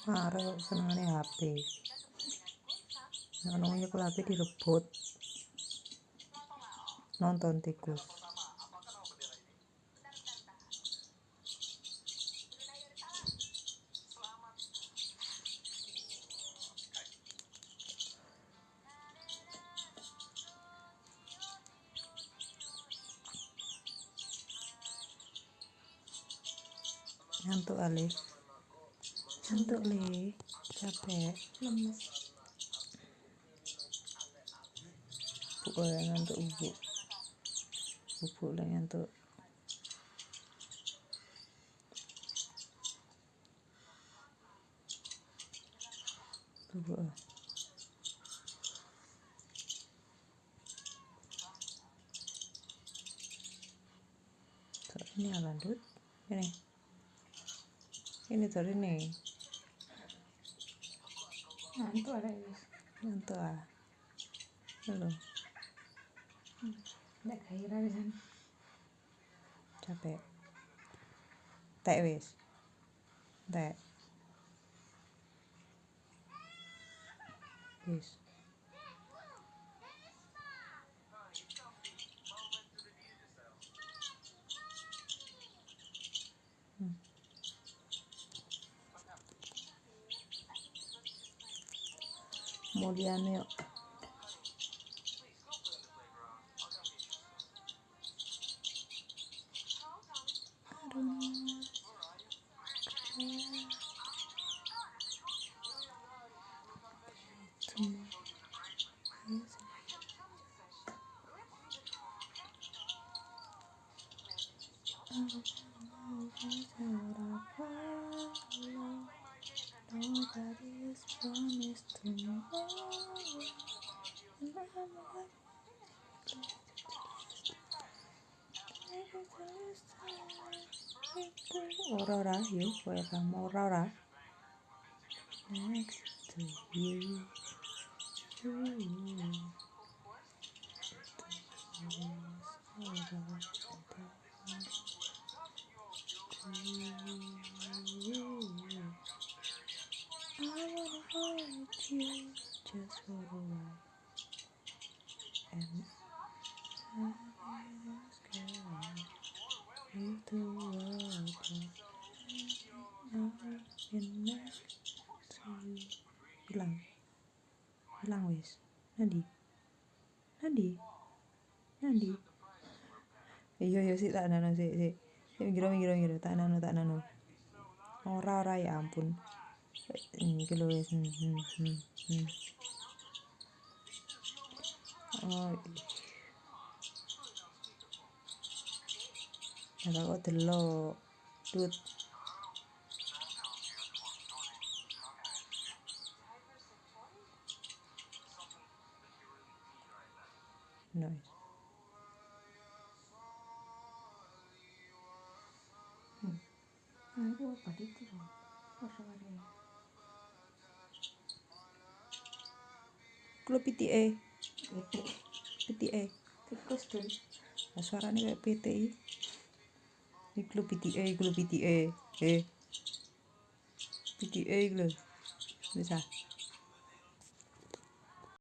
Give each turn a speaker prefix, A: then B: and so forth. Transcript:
A: Arek senengane HP. Ono nyekel HP direbut. Nonton tikus. Ngantuk ale. Ngantuk le. Capek.
B: Lemes.
A: Pokoknya ngantuk bubuk. Bubuk lah ngantuk. Bubuk. Ini lanjut. Ini tadi nih.
B: Ngantuk ada wis.
A: Ngantuk ah. Belum.
B: Ndak gairah pisan.
A: Capek. Tek wis. Tek. Wis. Muliane yuk. Nobody's promised tomorrow. Ora yuk, kowe kamu ora. Next to you. I wanna hold you just for a while, and you do hilang wis. Nandi. Iya sih tak nano sih. Minggir tak nano. Ora ya ampun. Iki lho wis. Oh. Ada kok delok. Tut. Nice.
B: Aku apa itu? Masa ada.
A: Klub PTE.
B: Tikus tuh.
A: Suarane kayak PTI. Ini klub PTE. PTE lho. Bisa.